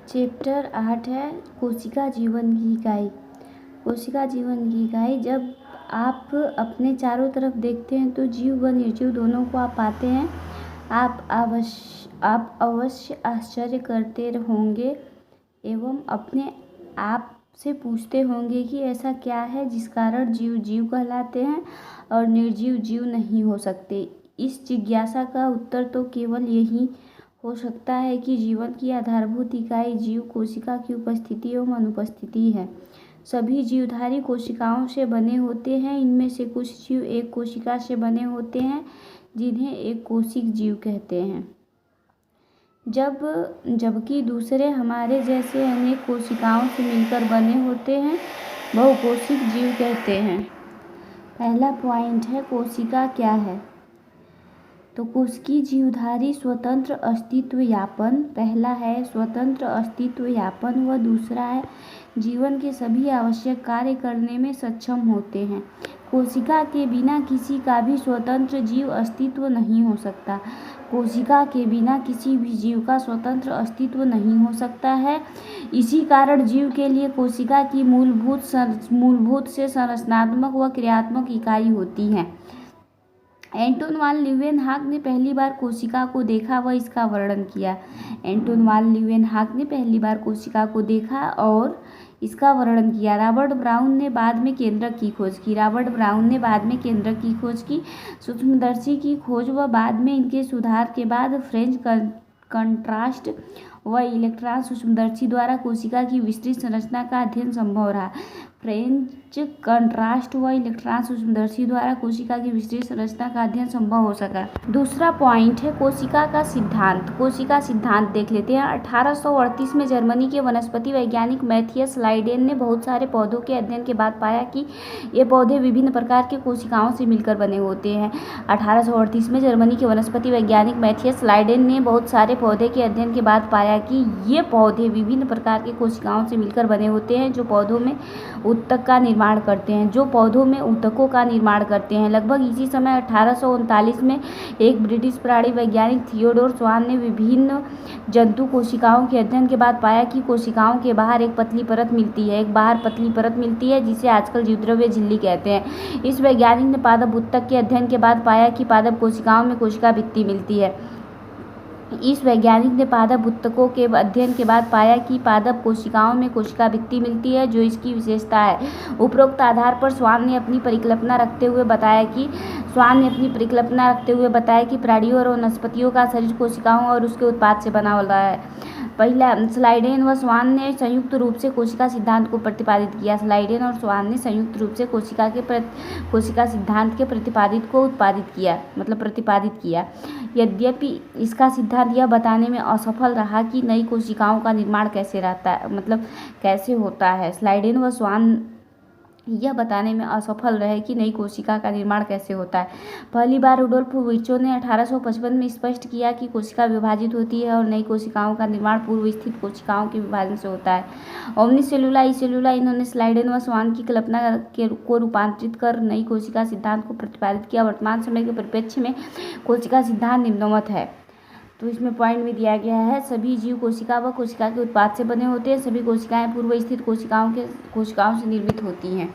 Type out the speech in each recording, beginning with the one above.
Chapter 8 है कोशिका जीवन की इकाई। कोशिका जीवन की इकाई। जब आप अपने चारों तरफ देखते हैं तो जीव व निर्जीव दोनों को आप पाते हैं। आप अवश्य आश्चर्य करते होंगे एवं अपने आप से पूछते होंगे कि ऐसा क्या है जिस कारण जीव जीव कहलाते हैं और निर्जीव जीव नहीं हो सकते। इस जिज्ञासा का उत्तर तो केवल यही हो सकता है कि जीवन की आधारभूत इकाई जीव कोशिका की उपस्थिति एवं अनुपस्थिति है। सभी जीवधारी कोशिकाओं से बने होते हैं। इनमें से कुछ जीव एक कोशिका से बने होते हैं जिन्हें एक कोशिक जीव कहते हैं, जबकि दूसरे हमारे जैसे अनेक कोशिकाओं से मिलकर बने होते हैं बहुकोशिक जीव कहते हैं। पहला पॉइंट है कोशिका क्या है। तो कोशिकीय जीवधारी स्वतंत्र अस्तित्व यापन। पहला है स्वतंत्र अस्तित्व यापन व दूसरा है जीवन के सभी आवश्यक कार्य करने में सक्षम होते हैं। कोशिका के बिना किसी का भी स्वतंत्र जीव अस्तित्व नहीं हो सकता। कोशिका के बिना किसी भी जीव का स्वतंत्र अस्तित्व नहीं हो सकता है। इसी कारण जीव के लिए कोशिका की मूलभूत से संरचनात्मक व क्रियात्मक इकाई होती है। एंटोन वान लीeuwenhoek ने पहली बार कोशिका को देखा व इसका वर्णन किया। एंटोन वान लीeuwenhoek ने पहली बार कोशिका को देखा और इसका वर्णन किया। रॉबर्ट ब्राउन ने बाद में केंद्रक की खोज की। सूक्ष्मदर्शी की खोज व बाद में इनके सुधार के बाद फ्रेंच कंट्रास्ट व इलेक्ट्रॉन सूक्ष्मदर्शी द्वारा कोशिका की विस्तृत संरचना का अध्ययन संभव रहा। फ्रेंच कंट्रास्ट व इलेक्ट्रॉन सूक्ष्मदर्शी द्वारा कोशिका की विस्तृत संरचना का अध्ययन संभव हो सका। दूसरा पॉइंट है कोशिका का सिद्धांत। कोशिका सिद्धांत देख लेते हैं। 1838 में जर्मनी के वनस्पति वैज्ञानिक मैथियस लाइडेन ने बहुत सारे पौधों के अध्ययन के बाद पाया कि ये पौधे विभिन्न प्रकार के कोशिकाओं से मिलकर बने होते हैं। 1838 में जर्मनी के वनस्पति वैज्ञानिक मैथियस लाइडेन ने बहुत सारे पौधे के अध्ययन के बाद पाया कि ये पौधे विभिन्न प्रकार के कोशिकाओं से मिलकर बने होते हैं जो पौधों में ऊतक का निर्माण करते हैं ऊतकों का निर्माण करते हैं। लगभग इसी समय 1839 में एक ब्रिटिश प्राणी वैज्ञानिक थियोडोर स्वान ने विभिन्न जंतु कोशिकाओं के अध्ययन के बाद पाया कि कोशिकाओं के बाहर एक पतली परत मिलती है जिसे आजकल जीवद्रव्य झिल्ली कहते हैं। इस वैज्ञानिक ने पादप ऊतक के अध्ययन के बाद पाया कि पादप कोशिकाओं में कोशिका भित्ति मिलती है। इस वैज्ञानिक ने पादप ऊतकों के अध्ययन के बाद पाया कि पादप कोशिकाओं में कोशिका भित्ति मिलती है जो इसकी विशेषता है। उपरोक्त आधार पर स्वान ने अपनी परिकल्पना रखते हुए बताया कि प्राणियों और वनस्पतियों का शरीर कोशिकाओं और उसके उत्पाद से बना होता है। पहला स्लाइडेन व स्वान ने संयुक्त रूप से कोशिका सिद्धांत को प्रतिपादित किया। स्लाइडेन और स्वान ने संयुक्त रूप से कोशिका सिद्धांत के प्रतिपादित किया। यद्यपि इसका सिद्धांत यह बताने में असफल रहा कि नई कोशिकाओं का निर्माण कैसे होता है। स्लाइडेन व स्वान यह बताने में असफल रहे कि नई कोशिका का निर्माण कैसे होता है। पहली बार रुडोल्फ विर्चो ने 1855 में स्पष्ट किया कि कोशिका विभाजित होती है और नई कोशिकाओं का निर्माण पूर्व स्थित कोशिकाओं के विभाजन से होता है। ओमनीसेलुला इसेलुला इन्होंने स्लाइडेन व स्वान की कल्पना को रूपांतरित कर नई कोशिका सिद्धांत को प्रतिपादित किया। वर्तमान समय के परिप्रेक्ष्य में कोशिका सिद्धांत निम्नवत है। तो इसमें पॉइंट भी दिया गया है। सभी जीव कोशिका व कोशिका के उत्पाद से बने होते हैं। सभी कोशिकाएं पूर्व स्थित कोशिकाओं से निर्मित होती हैं।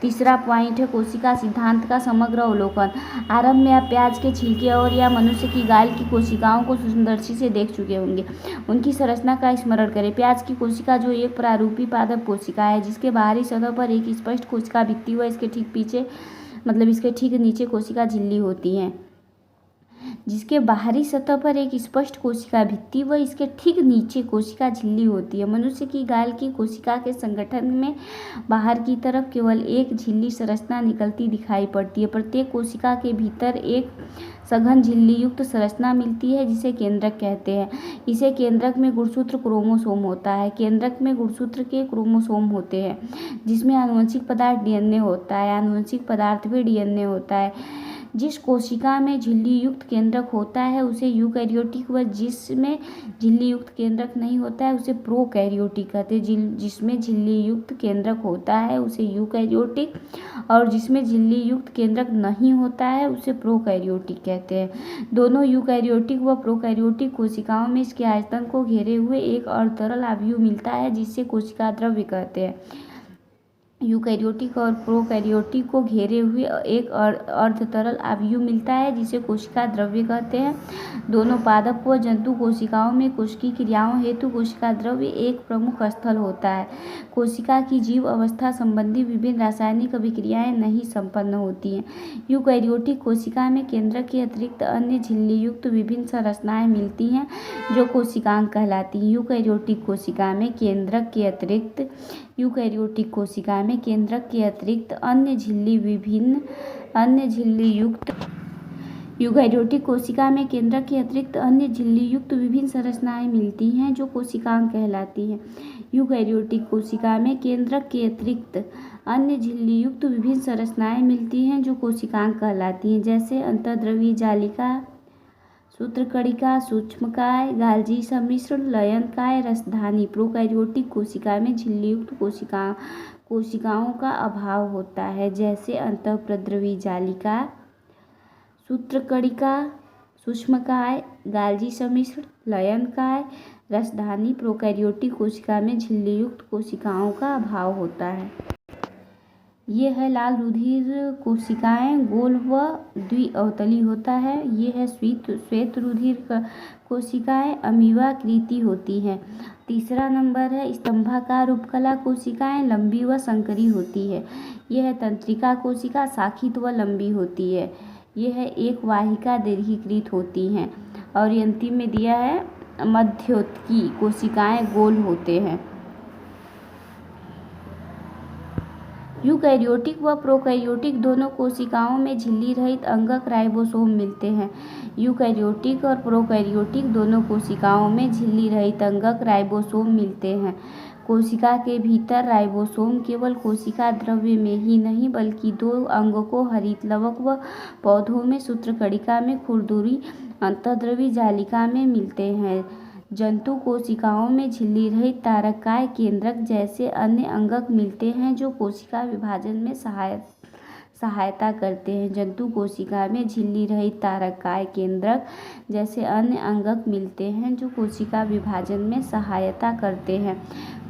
तीसरा पॉइंट है कोशिका सिद्धांत का समग्र अवलोकन। आरंभ में आप प्याज के छिलके और या मनुष्य की गाल की कोशिकाओं को सूक्ष्मदर्शी से देख चुके होंगे। उनकी संरचना का स्मरण करें। प्याज की कोशिका जो एक प्रारूपी पादप कोशिका है जिसके बाहरी सतह पर एक स्पष्ट कोशिका भित्ति व इसके ठीक नीचे कोशिका झिल्ली होती है। जिसके बाहरी सतह पर एक स्पष्ट कोशिका भित्ति व इसके ठीक नीचे कोशिका झिल्ली होती है। मनुष्य की गाल की कोशिका के संगठन में बाहर की तरफ केवल एक झिल्ली संरचना निकलती दिखाई पड़ती है। प्रत्येक कोशिका के भीतर एक सघन झिल्ली युक्त संरचना मिलती है जिसे केंद्रक कहते हैं। इसे केंद्रक में गुणसूत्र क्रोमोसोम होता है। केंद्रक में गुणसूत्र के क्रोमोसोम होते हैं जिसमें आनुवंशिक पदार्थ डीएनए होता है। आनुवंशिक पदार्थ भी डीएनए होता है। जिस कोशिका में झिल्ली युक्त केंद्रक होता है उसे यूकैरियोटिक व जिसमें झिल्ली युक्त केंद्रक नहीं होता है उसे प्रोकैरियोटिक कहते हैं। जिसमें झिल्ली युक्त केंद्रक होता है उसे यूकैरियोटिक और जिसमें झिल्ली युक्त केंद्रक नहीं होता है उसे प्रोकैरियोटिक कहते हैं। दोनों यूकैरियोटिक व प्रोकैरियोटिक कोशिकाओं में इसके आयतन को घेरे हुए एक अर्धतरल अवयव मिलता है जिसे कोशिका द्रव्य कहते हैं। यूकैरियोटिक और प्रोकैरियोटिक को घेरे हुए एक अर्धतरल अवयव मिलता है जिसे कोशिका द्रव्य कहते हैं। दोनों पादप व जंतु कोशिकाओं में कोशिकीय क्रियाओं हेतु कोशिका द्रव्य एक प्रमुख स्थल होता है। कोशिका की जीव अवस्था संबंधी विभिन्न रासायनिक अभिक्रियाएं नहीं संपन्न होती हैं। यूकैरियोटिक कोशिका में केंद्रक के अतिरिक्त अन्य झिल्ली युक्त विभिन्न संरचनाएं मिलती हैं जो कोशिकांग कहलाती हैं। यूकैरियोटिक कोशिका में केंद्रक के अतिरिक्त अन्य झिल्ली युक्त विभिन्न संरचनाएं मिलती हैं जो कोशिकांग कहलाती हैं। यूकैरियोटिक कोशिका में केंद्रक के अतिरिक्त अन्य झिल्ली युक्त विभिन्न संरचनाएं मिलती हैं जो कोशिकांग कहलाती हैं, जैसे अंतर्द्रव्यीय जालिका, सूत्रकणिका, सूक्ष्मकाय, गाल्जी सम्मिश्रण, लयनकाय, रसधानी। प्रोकैरियोटिक कोशिका में झिल्ली युक्त कोशिकाओं का अभाव होता है, जैसे अंतःप्रद्रवी जालिका, सूत्रकणिका, सूक्ष्मकाय, गाल्जी सम्मिश्रण, लयनकाय, रसधानी। प्रोकैरियोटिक कोशिका में झिल्ली युक्त कोशिकाओं का अभाव होता है। ये है लाल रुधिर कोशिकाएं, गोल व द्विअवतली होता है। ये है श्वेत रुधिर कोशिकाएं, अमीबाकृति होती हैं। तीसरा नंबर है स्तंभाकार उपकला कोशिकाएं, लंबी व संकरी होती है। यह है तंत्रिका कोशिका, शाखित व लंबी होती है। यह है एक वाहिका दीर्घीकृत होती हैं। और ये अंतिम में दिया है मध्योतकी कोशिकाएं, गोल होते हैं। यूकैरियोटिक व प्रोकैरियोटिक दोनों कोशिकाओं में झिल्ली रहित अंगक राइबोसोम मिलते हैं। यूकैरियोटिक और प्रोकैरियोटिक दोनों कोशिकाओं में झिल्ली रहित अंगक राइबोसोम मिलते हैं। कोशिका के भीतर राइबोसोम केवल कोशिका द्रव्य में ही नहीं बल्कि दो अंगकों हरितलवक व पौधों में सूत्रकणिका में खुरदुरी अंतःद्रवी जालिका में मिलते हैं। जंतु कोशिकाओं में झिल्ली रहित तारककाय केंद्रक जैसे अन्य अंगक मिलते हैं जो कोशिका विभाजन में सहायता करते हैं। जंतु कोशिका में झिल्ली रहित तारककाय केंद्रक जैसे अन्य अंगक मिलते हैं जो कोशिका विभाजन में सहायता करते हैं।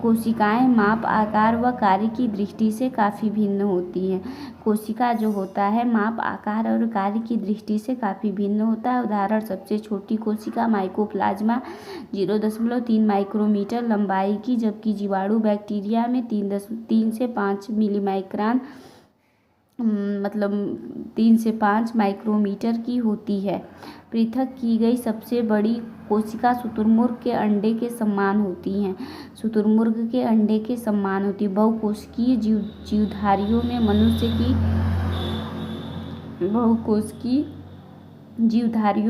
कोशिकाएं माप, आकार व कार्य की दृष्टि से काफ़ी भिन्न होती हैं। कोशिका जो होता है माप, आकार और कार्य की दृष्टि से काफ़ी भिन्न होता है। उदाहरण, सबसे छोटी कोशिका माइकोप्लाज्मा 0.3 माइक्रोमीटर लंबाई की, जबकि जीवाणु बैक्टीरिया में 3 से 5 मिलीमाइक्रान 3 से 5 माइक्रोमीटर की होती है। पृथक की गई सबसे बड़ी कोशिका शुतुरमुर्ग के अंडे के समान होती हैं। शुतुरमुर्ग के अंडे के समान होती है। बहुकोशिकीय जीवधारियों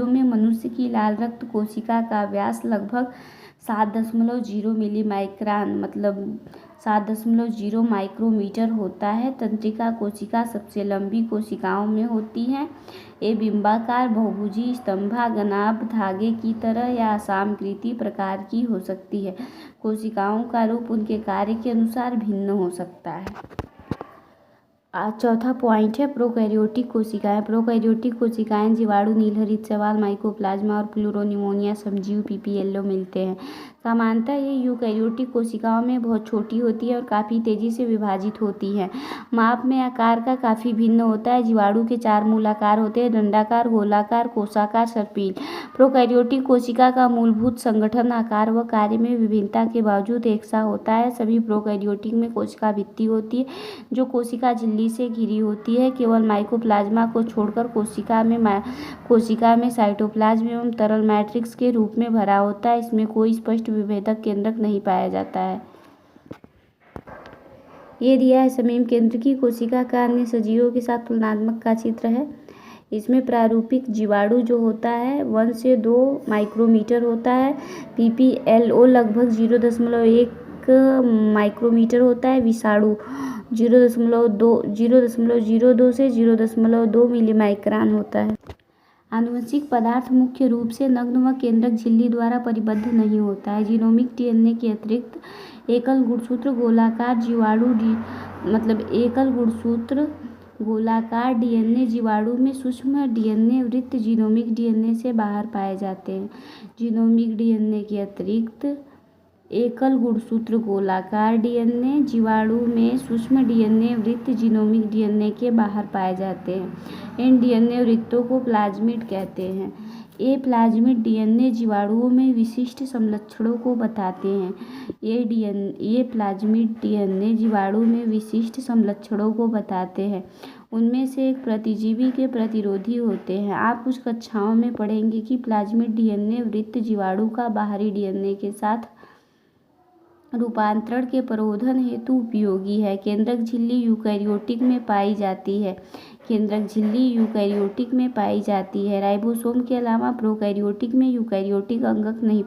में मनुष्य की लाल रक्त कोशिका का व्यास लगभग 7.0 मिलीमाइक्रान 7.0 माइक्रोमीटर होता है। तंत्रिका कोशिका सबसे लंबी कोशिकाओं में होती हैं। ये बिंबाकार, बहुभुजी, स्तंभागनाभ धागे की तरह या असमाकृति प्रकार की हो सकती है। कोशिकाओं का रूप उनके कार्य के अनुसार भिन्न हो सकता है। चौथा पॉइंट है प्रोकैरियोटिक कोशिकाएं। प्रोकैरियोटिक कोशिकाएं जीवाणु, नीलहरित शैवाल, माइकोप्लाज्मा और प्लूरोनिमोनिया समजीव पीपीएलओ मिलते हैं। सामान्यतः ये यूकैरियोटिक कोशिकाओं में बहुत छोटी होती है और काफ़ी तेज़ी से विभाजित होती हैं। माप में आकार का काफ़ी भिन्न होता है। जीवाणु के 4 मूलाकार होते हैं: दंडाकार, गोलाकार, कोषाकार, सर्पिल। प्रोकैरियोटिक कोशिका का मूलभूत संगठन आकार व कार्य में विभिन्नता के बावजूद एक सा होता है। सभी प्रोकैरियोटिक में कोशिका भित्ति होती है जो कोशिका झिल्ली से घिरी होती है। केवल माइकोप्लाज्मा को छोड़कर कोशिका में साइटोप्लाज्म एवं तरल मैट्रिक्स के रूप में भरा होता है। इसमें कोई स्पष्ट विभेदक केंद्रक नहीं पाया जाता है। ये दिया है समीप केंद्र की कोशिका का अन्य सजीवों के साथ तुलनात्मक का चित्र है। इसमें प्रारूपिक जीवाणु जो होता है 1 से 2 माइक्रोमीटर होता है। पीपीएलओ लगभग 0.1 माइक्रोमीटर होता है। विषाणु 0.02 से 0.2 मिलीमाइक्रान होता है। आनुवंशिक पदार्थ मुख्य रूप से नग्न व केंद्रक झिल्ली द्वारा परिबद्ध नहीं होता है। जीनोमिक डीएनए के अतिरिक्त एकल गुणसूत्र गोलाकार डीएनए जीवाणु में सूक्ष्म डीएनए वृत्त जीनोमिक डीएनए से बाहर पाए जाते हैं। जीनोमिक डीएनए के अतिरिक्त एकल गुणसूत्र गोलाकार डीएनए जीवाणु में सूक्ष्म डीएनए वृत्त जीनोमिक डीएनए के बाहर पाए जाते हैं। इन डीएनए वृत्तों को प्लाज्मिड कहते हैं। ये प्लाज्मिड डीएनए जीवाणुओं में विशिष्ट समलक्षणों को बताते हैं। ये प्लाज्मिड डीएनए जीवाणु में विशिष्ट समलक्षणों को बताते हैं। उनमें से एक प्रतिजीवी के प्रतिरोधी होते हैं। आप कुछ कक्षाओं में पढ़ेंगे कि प्लाज्मिड डीएनए वृत्त जीवाणु का बाहरी डीएनए के साथ रूपांतरण के प्ररोधन हेतु उपयोगी है। केंद्रक झिल्ली यूकैरियोटिक में पाई जाती है। राइबोसोम के अलावा प्रोकैरियोटिक में यूकैरियोटिक अंगक नहीं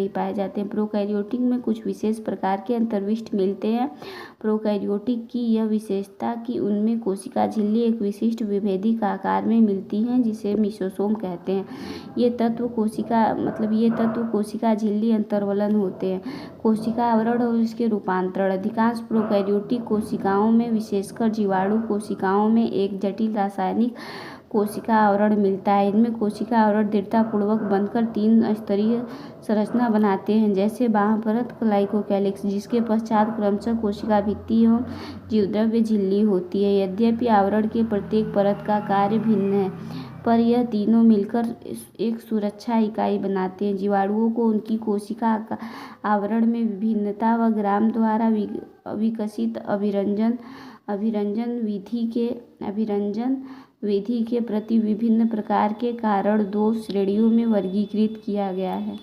पाए जाते हैं। प्रोकैरियोटिक में कुछ विशेष प्रकार के अंतर्विष्ट मिलते हैं। प्रोकैरियोटिक की यह विशेषता कि उनमें कोशिका झिल्ली एक विशिष्ट विभेदी आकार में मिलती हैं, जिसे मीसोसोम कहते हैं। ये तत्व कोशिका झिल्ली अंतर्वलन होते हैं। कोशिका आवरण और इसके रूपांतरण। अधिकांश प्रोकैरियोटिक कोशिकाओं में, विशेषकर जीवाणु कोशिकाओं में, एक जटिल रासायनिक कोशिका आवरण मिलता है। इनमें कोशिका आवरण दृढ़तापूर्वक बनकर 3 स्तरीय संरचना बनाते हैं, जैसे बाह्य परत ग्लाइकोकैलिक्स, जिसके पश्चात क्रमशः कोशिका भित्ति एवं जीवद्रव्य झिल्ली होती है। यद्यपि आवरण के प्रत्येक परत का कार्य भिन्न है, पर यह तीनों मिलकर एक सुरक्षा इकाई बनाते हैं। जीवाणुओं को उनकी कोशिका आवरण में विभिन्नता व ग्राम द्वारा विकसित अभिरंजन विधि के प्रति विभिन्न प्रकार के कारण 2 श्रेणियों में वर्गीकृत किया गया है।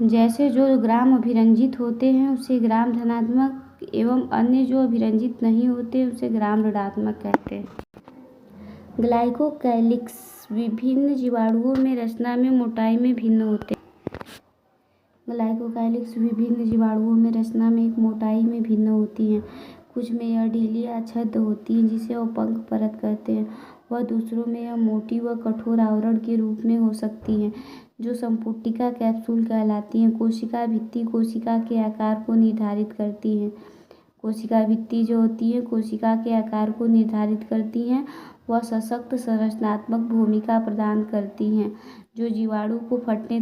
जैसे जो ग्राम अभिरंजित होते हैं उसे ग्राम धनात्मक एवं अन्य जो अभिरंजित नहीं होते उसे ग्राम ऋणात्मक कहते हैं। ग्लाइकोकैलिक्स विभिन्न जीवाणुओं में रचना में मोटाई में भिन्न होते हैं। एक मोटाई में भिन्न होती हैं। कुछ में यह ढीली या छद्म होती है, जिसे अपंक परत कहते हैं। वह दूसरों में यह मोटी व कठोर आवरण के रूप में हो सकती हैं, जो संपुटिका कैप्सूल कहलाती हैं। कोशिका भित्ति कोशिका के आकार को निर्धारित करती हैं। वह सशक्त संरचनात्मक भूमिका प्रदान करती हैं, जो जीवाणु को फटने